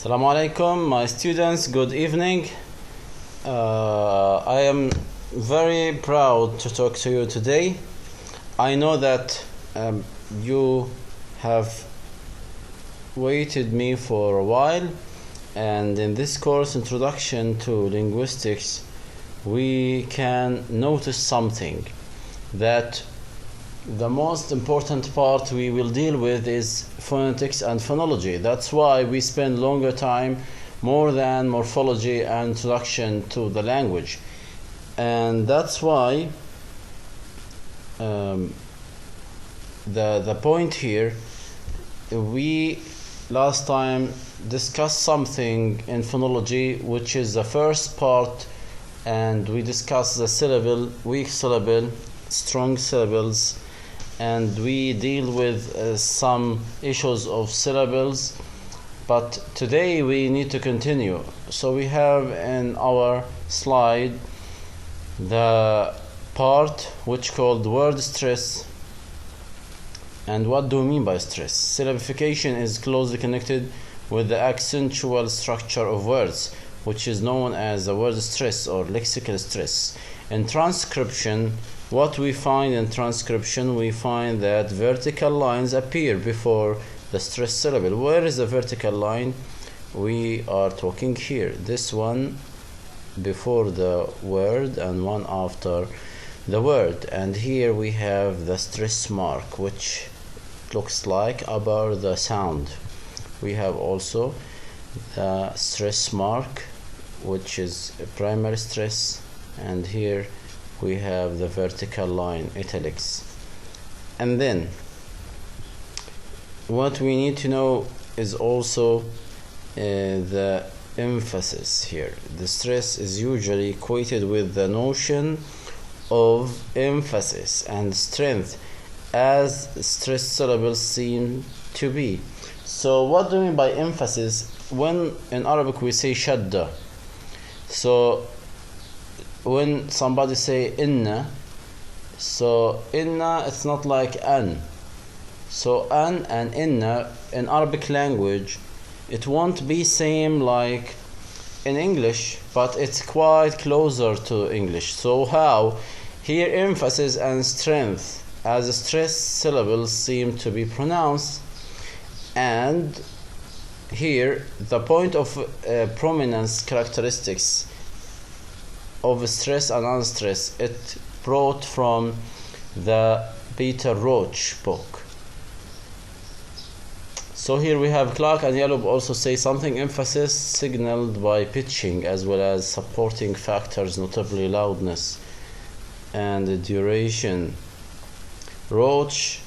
Assalamu alaikum, my students, good evening. I am very proud to talk to you today. I know that you have waited me for a while, and in this course, Introduction to Linguistics, we can notice something, that the most important part we will deal with is phonetics and phonology. That's why we spend longer time more than morphology and introduction to the language. And that's why the point here, we last time discussed something in phonology, which is the first part, and we discussed the syllable, weak syllable, strong syllables, and we deal with some issues of syllables. But today we need to continue. So we have in our slide the part which called word stress. And what do we mean by stress? Syllabification is closely connected with the accentual structure of words, which is known as the word stress or lexical stress. In transcription, what we find in transcription, we find that vertical lines appear before the stress syllable. Where is the vertical line? We are talking here. This one before the word and one after the word. And here we have the stress mark, which looks like above the sound. We have also the stress mark, which is primary stress, and here we have the vertical line, italics. And then what we need to know is also the emphasis here. The stress is usually equated with the notion of emphasis and strength, as stressed syllables seem to be. So what do we mean by emphasis? When in Arabic we say shadda, so when somebody say inna, so inna, it's not like an. So an and inna in Arabic language, it won't be same like in English, but it's quite closer to English. So how? Here emphasis and strength as stressed syllables seem to be pronounced, and here the point of prominence characteristics of stress and unstress, it brought from the Peter Roach book. So here we have Clark and Yellow also say something, emphasis signaled by pitching as well as supporting factors, notably loudness and duration. Roach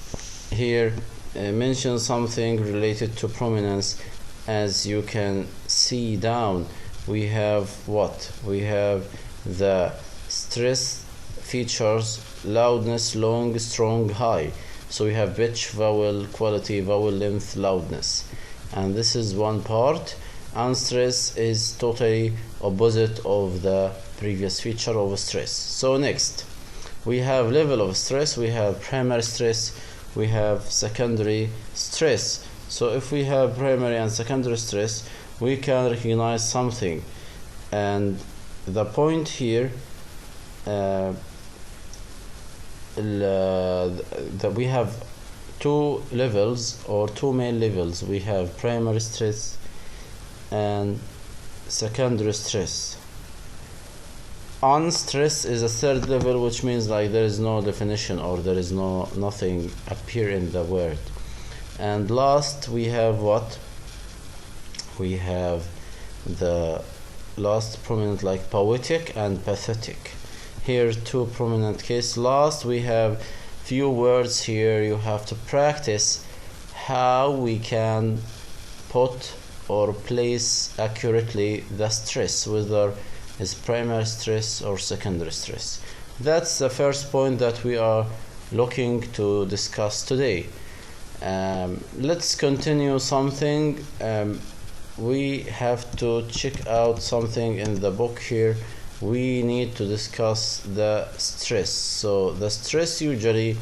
here mentions something related to prominence. As you can see down, we have what? We have the stress features, loudness, long, strong, high. So we have pitch, vowel, quality, vowel length, loudness. And this is one part. Unstress is totally opposite of the previous feature of stress. So next, we have level of stress. We have primary stress. We have secondary stress. So if we have primary and secondary stress, we can recognize something. And the point here, that we have two levels or two main levels. We have primary stress and secondary stress. Unstress is a third level, which means like there is no definition or there is nothing appear in the word. And last we have what? We have the last prominent like poetic and pathetic. Here two prominent cases. Last we have few words here. You have to practice how we can put or place accurately the stress, whether it's primary stress or secondary stress. That's the first point that we are looking to discuss today. Let's continue something. We have to check out something in the book here. We need to discuss the stress. So the stress usually,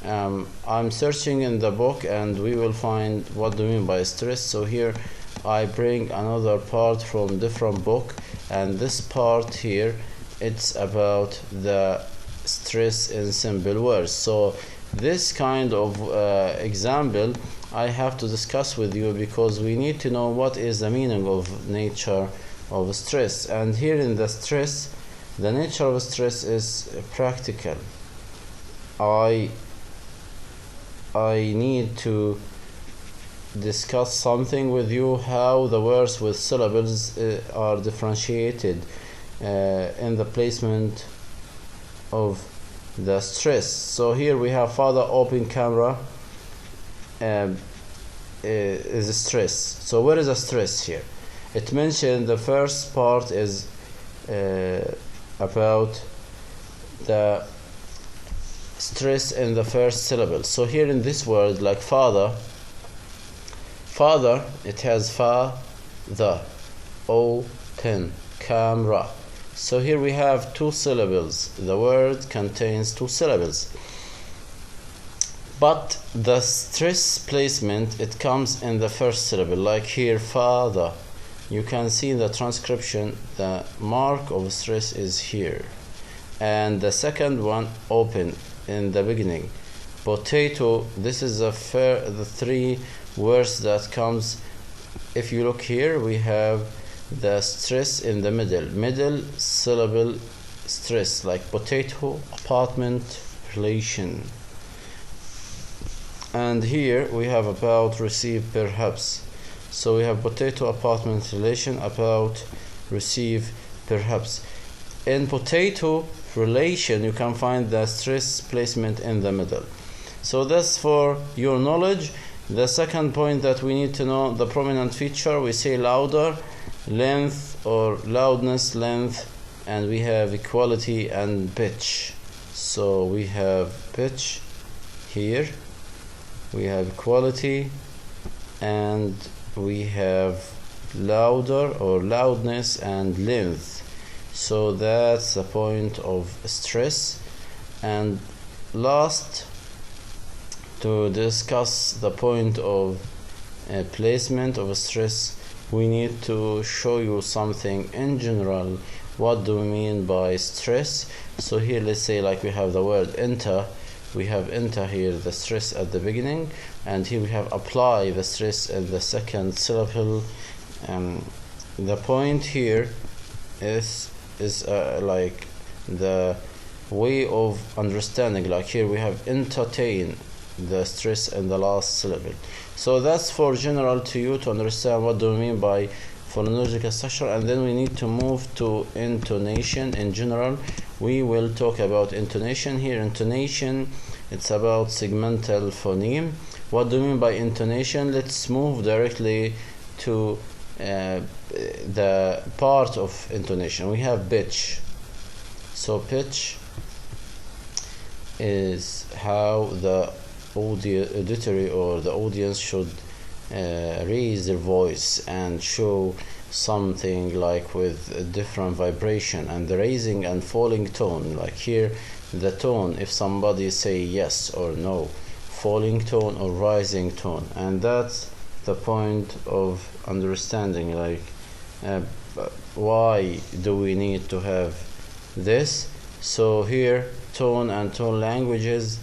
I'm searching in the book and we will find what do we mean by stress. So here I bring another part from different book, and this part here, it's about the stress in simple words. So this kind of example I have to discuss with you, because we need to know what is the meaning of nature of stress. And here in the stress, the nature of stress is practical. I need to discuss something with you, how the words with syllables are differentiated in the placement of the stress. So here we have father, open camera, is a stress. So where is the stress here? It mentioned the first part is about the stress in the first syllable. So here in this word, like father, it has fa, the, open, camera. So here we have two syllables. The word contains two syllables, but the stress placement, it comes in the first syllable. Like here, father, you can see in the transcription the mark of stress is here, and the second one, open, in the beginning. Potato, this is the three words that comes. If you look here, we have the stress in the middle syllable stress, like potato, apartment, relation. And here we have about, receive, perhaps. So we have potato, apartment, relation, about, receive, perhaps. In potato, relation, you can find the stress placement in the middle. So that's for your knowledge. The second point that we need to know, the prominent feature, we say louder, length, or loudness, length, and we have equality and pitch. So we have pitch here, we have equality, and we have louder or loudness and length. So that's the point of stress. And last, to discuss the point of placement of stress, we need to show you something in general. What do we mean by stress? So here, let's say, like we have the word enter, we have enter here, the stress at the beginning, and here we have apply, the stress at the second syllable. The point here is like the way of understanding. Like here we have entertain, the stress in the last syllable. So that's for general to you to understand what do we mean by phonological structure. And then we need to move to intonation. In general, we will talk about intonation. Here, intonation, it's about segmental phoneme. What do we mean by intonation? Let's move directly to the part of intonation. We have pitch. So pitch is how the auditory or the audience should raise their voice and show something, like with a different vibration, and the raising and falling tone. Like here, the tone, if somebody say yes or no, falling tone or rising tone. And that's the point of understanding, like why do we need to have this. So here, tone and tone languages,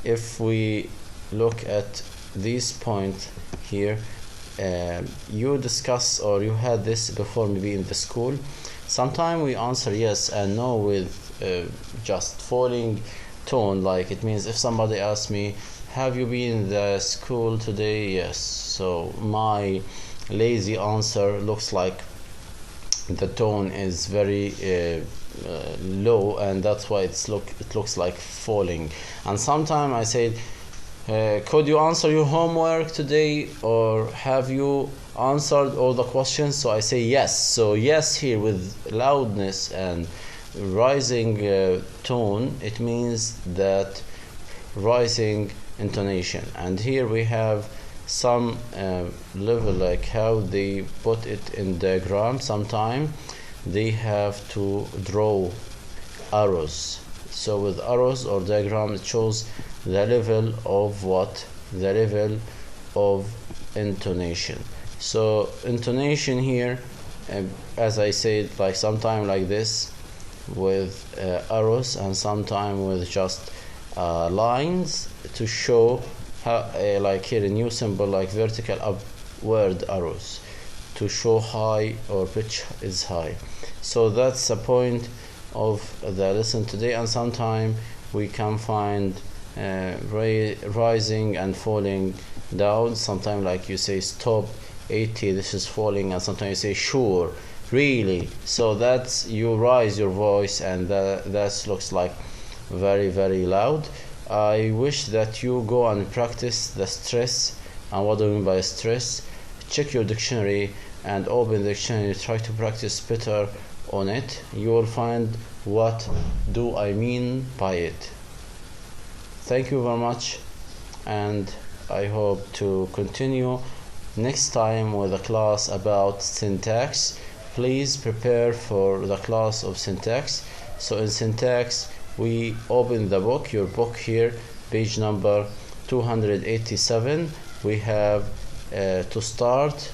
if we look at this point here, you discuss, or you had this before, maybe in the school. Sometimes we answer yes and no with just falling tone. Like it means if somebody asks me, have you been in the school today? Yes. So my lazy answer looks like the tone is very low, and that's why it looks like falling. And sometimes I say, could you answer your homework today, or have you answered all the questions? So I say yes. So yes here with loudness and rising tone, it means that rising intonation. And here we have some level, like how they put it in diagram. Sometimes they have to draw arrows. So with arrows or diagram, it shows the level of what? The level of intonation. So intonation here, as I said, like sometime like this with arrows, and sometime with just lines to show how, like here a new symbol like vertical upward arrows to show high or pitch is high. So that's the point of the lesson today. And sometime we can find rising and falling down. Sometimes like you say stop 80, this is falling, and sometimes you say sure, really. So that's you rise your voice, and that looks like very, very loud. I wish that you go and practice the stress. And what do I mean by stress? Check your dictionary and open the dictionary, try to practice better on it. You will find what do I mean by it. Thank you very much, and I hope to continue next time with a class about syntax. Please prepare for the class of syntax. So in syntax, we open the book, your book here, page number 287. We have to start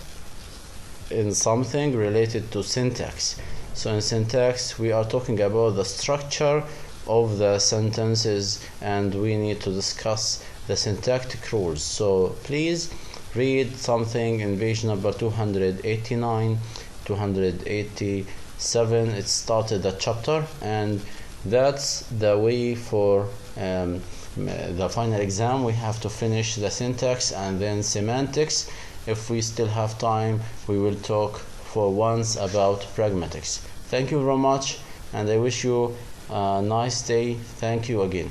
in something related to syntax. So in syntax, we are talking about the structure of the sentences, and we need to discuss the syntactic rules. So please read something in page number 289, 287. It started the chapter, and that's the way for the final exam. We have to finish the syntax and then semantics. If we still have time, we will talk for once about pragmatics. Thank you very much, and I wish you a nice day. Thank you again.